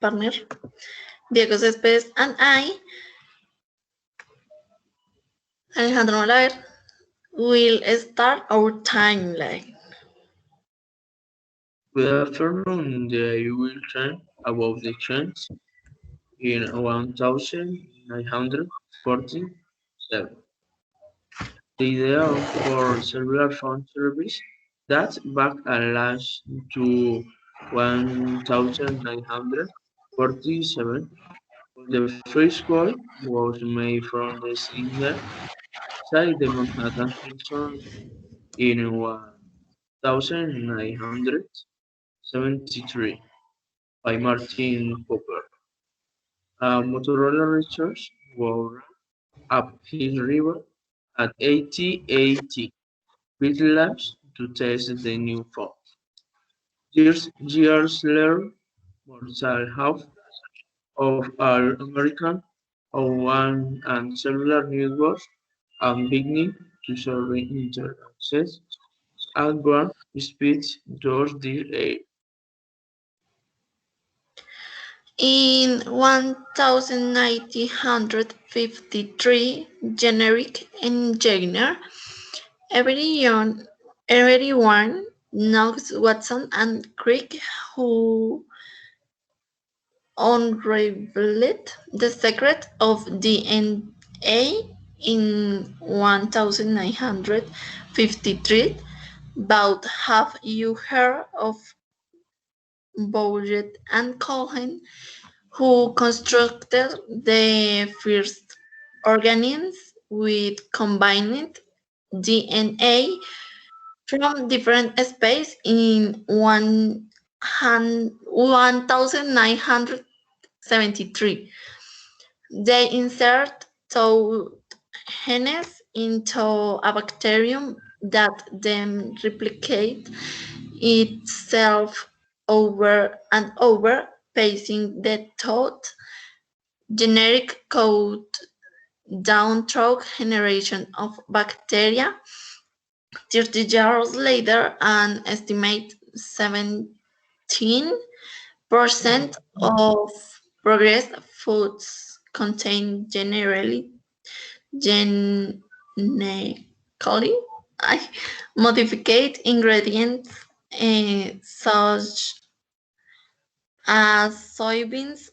partner, Diego Céspedes, and I, Alejandro Malaver, will start our timeline. Good afternoon. I will tell about the change in 1947. The idea for cellular phone service dates back at last to 1947. The first call was made from the signal side the Manhattan Hilton in 1973 by Martin Popper. Motorola research were up his river at 8080 Bit Labs to test the new phone. Years later, more than half of all American of one and cellular networks are beginning to serve internet access at warp speeds towards the air. In 1953, generic engineer, everyone, everyone knows Watson and Crick, who unraveled the secret of DNA in 1953. But have you heard of Bowlett and Cohen, who constructed the first organisms with combined DNA from different species in 1973? They insert two genes into a bacterium that then replicate itself over and over, passing the thought generic code down through generation of bacteria. 30 years later, an estimated 17% of progressed foods contain genetically modified ingredients such as soybeans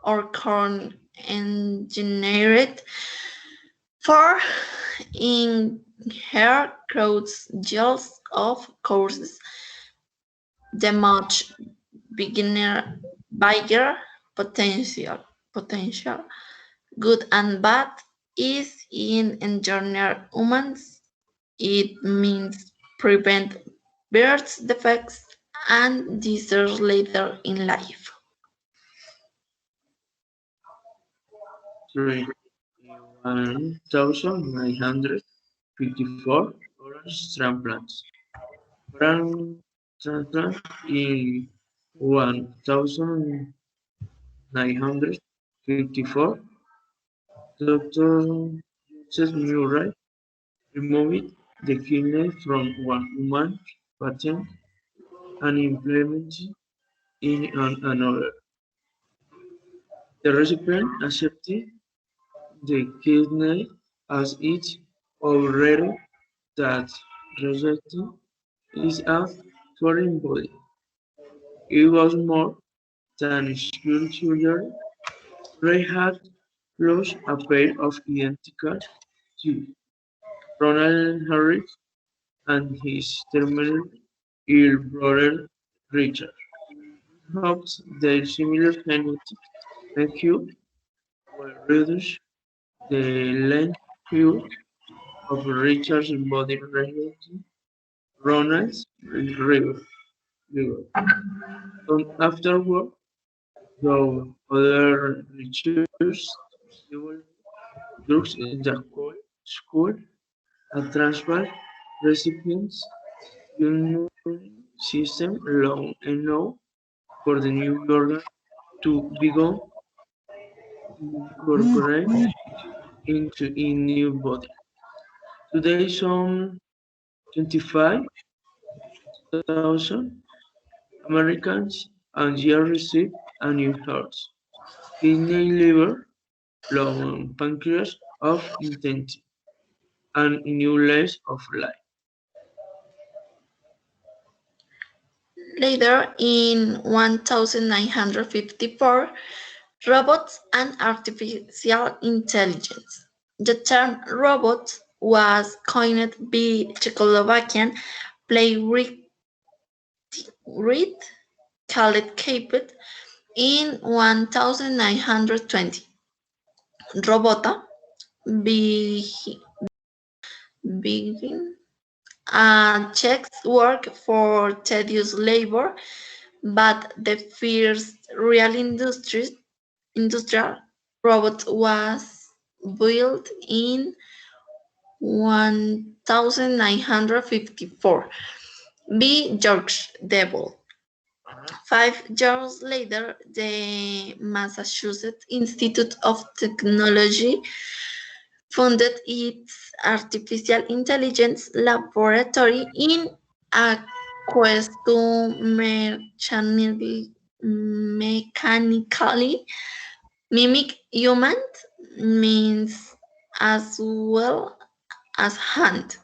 or corn engineered for in hair growth gels. Of course, the much bigger potential, good and bad, is in engineer humans. It means prevent birth defects and disease later in life. 3. In 1954, orange transplants. Orange transplant in 1954, Dr. Joseph Murray removed the kidney from one human patient and implemented in another. The recipient accepted the kidney as its already that rejecting is a foreign body. It was more than spiritual. Ray had lost a pair of identical twins, Ronald Harris and his terminally ill brother Richard. Hopes their similar genetic makeup will reduce the likelihood of Richard's body rejecting Ronald's rigor. Afterward, though other researchers developed drugs that could transplant recipients' immune system long enough for the new organ to begin incorporate into a new body. Today, some 25,000 Americans and year receive a new heart, kidney, liver, lung, pancreas of intensity, and new layers of life. Later, in 1954, robots and artificial intelligence. The term robot was coined by Czechoslovakian playwright Khaled Capet in 1920. Robota began checks work for tedious labor, but the first real industrial robot was built in 1954 by George Devil. 5 years later, the Massachusetts Institute of Technology funded its artificial intelligence laboratory in a quest to mechanically mimic human means as well as hand.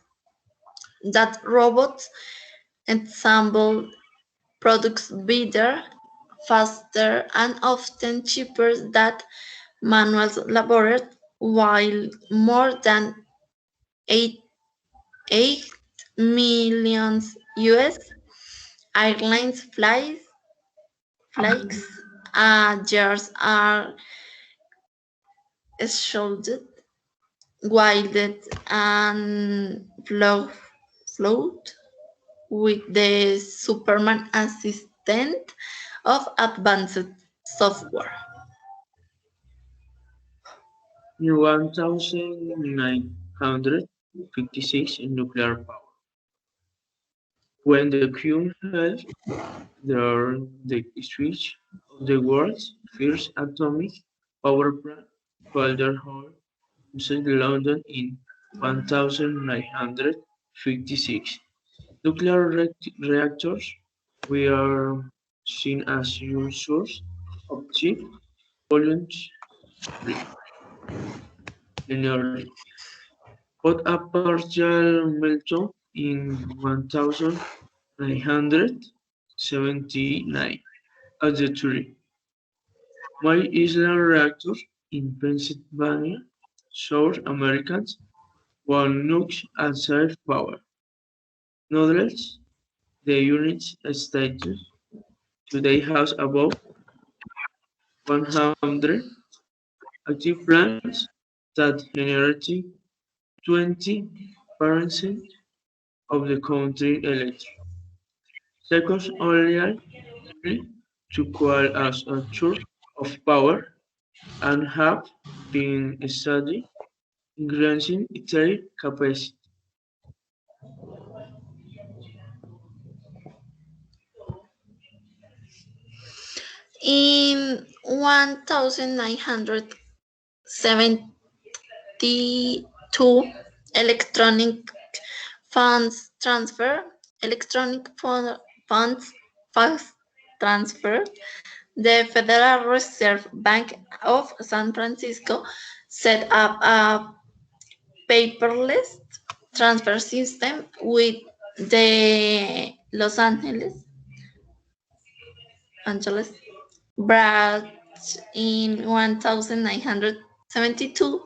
That robots ensemble products better, faster, and often cheaper than manual labor, while more than 8, 8 million US airlines flights years are scheduled, wielded, and float with the Superman assistant of advanced software. In 1956, nuclear power. When the Queen held the switch of the world's first atomic power plant, Calder Hall, in London in 1956. Nuclear reactors were seen as your source of cheap, voluntary energy, but a partial meltdown in 1979 at the three My Island reactor in Pennsylvania showed Americans one nukes and self-power. Nonetheless, the unit's status today has about 100 active plants that generate 20% of the country's electricity, second only to coal as a source of power, and have been studied increasing their capacity. In 1972, electronic funds transfer, electronic funds fast transfer, the Federal Reserve Bank of San Francisco set up a paperless transfer system with the Angeles branch in 1972.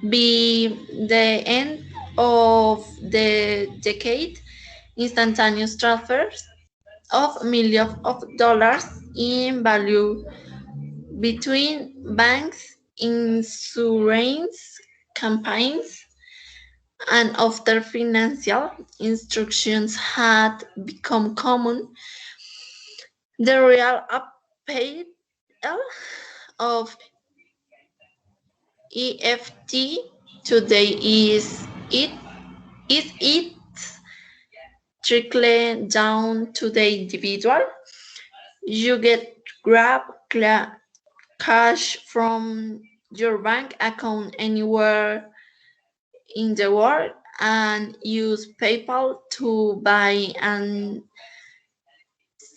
By the end of the decade, instantaneous transfers of millions of dollars in value between banks, insurance campaigns, and after financial instructions had become common, the real appeal of EFT today is it trickle down to the individual. You get cash from your bank account anywhere in the world and use PayPal to buy and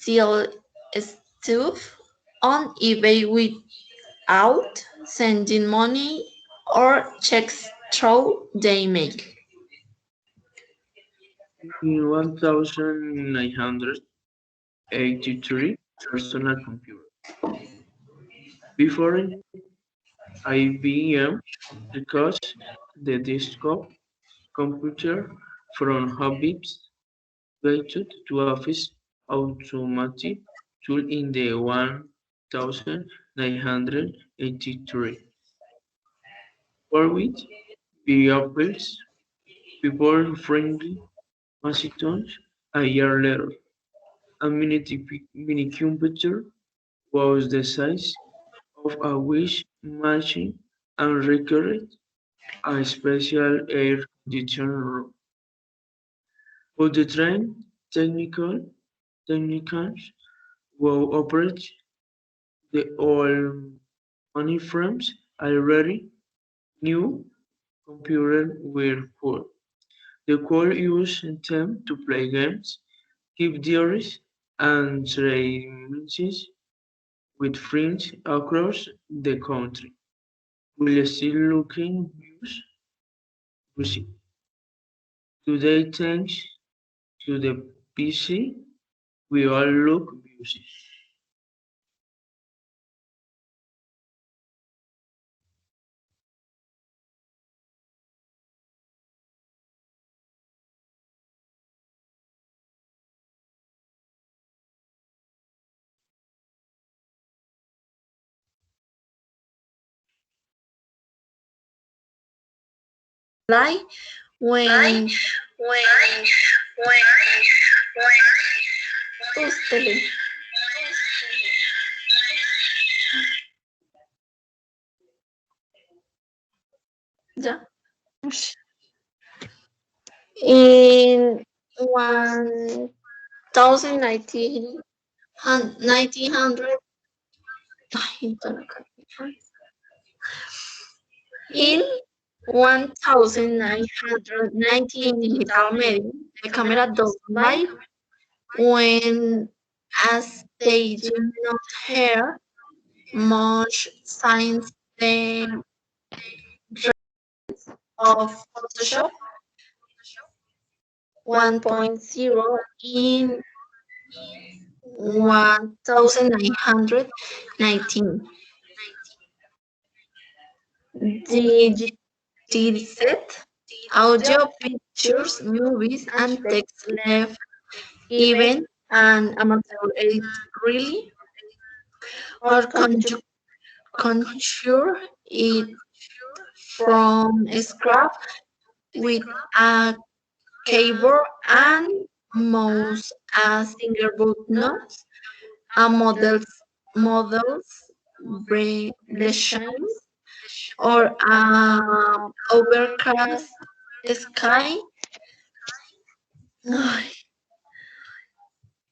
sell stuff on eBay without sending money or checks through the email. In 1983, personal computer. Before IBM, because the desktop computer from Habib's switched to Office Automatic tool in the 1983. For which the Apple's people-friendly Macintosh a year later. A mini computer was the size of a wish machine and required a special air conditioning room. But the trained technicians who operate the old money frames already knew computers were cool. They could use them to play games, keep diaries, and trade messages with friends across the country. While still looking busy. Today, thanks to the PC, we all look busy. Like when Ústele. Ya. In 1019, 1900, in 1919 digital medium, the camera doesn't lie when, as they do not hear much since the of Photoshop 1.0 in 1919. Digitized audio, pictures, movies, and text left even an amateur edit really, or conjure it from scratch with a keyboard and mouse, a single button, a model's blessings, or overcast sky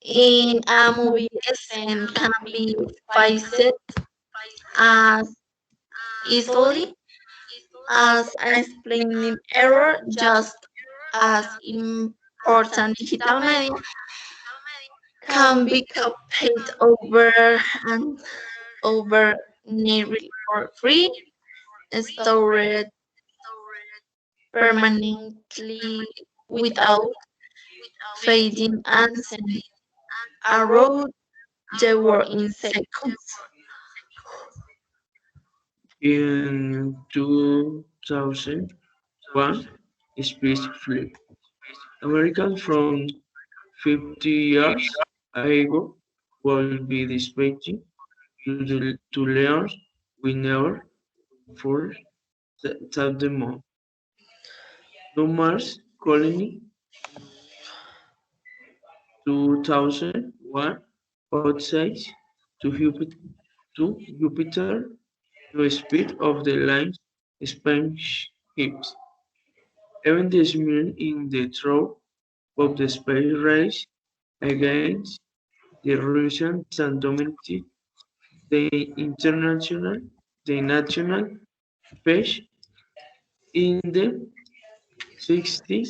in a movie scene can be fixed as easily as explaining error, just as important digital media can be copied over and over nearly for free, stored permanently without fading, and sent around the world in seconds. In 2001, Space Flip. Americans from 50 years ago will be dispatched to learn we never before taught them all. No Mars colony, no 2001 outside to Jupiter, no speed of the light spaceships. Even the smell in the throat of the space race against the Russian that dominated the international, the national space in the 60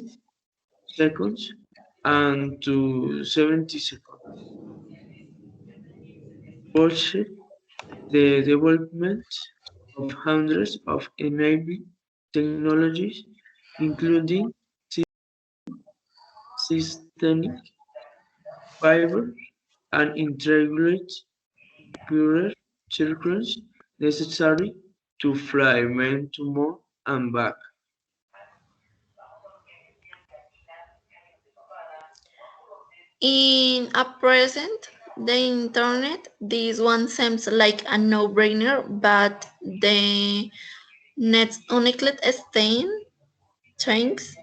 seconds and to 70 seconds. pursued the development of hundreds of enabling technologies, including systemic fiber and integrated computer circuits necessary to fly men to moon and back. In a present, the internet, this one seems like a no-brainer, but the next unique things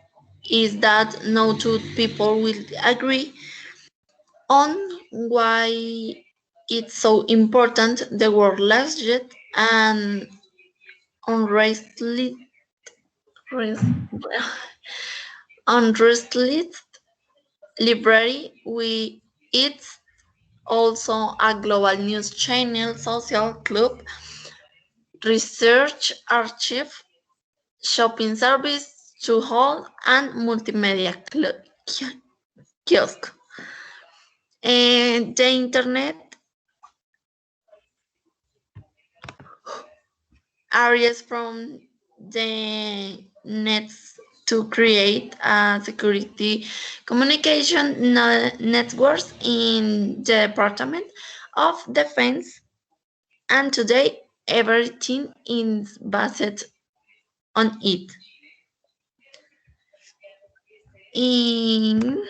is that no two people will agree on why it's so important the word legit and unrestricted unrestricted library. It's also a global news channel, social club, research archive, shopping service, to hall, and multimedia kiosk. And the internet areas from the nets to create a security communication networks in the Department of Defense, and today everything is based on it. In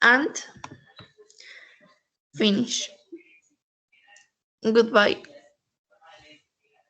and finish. Goodbye.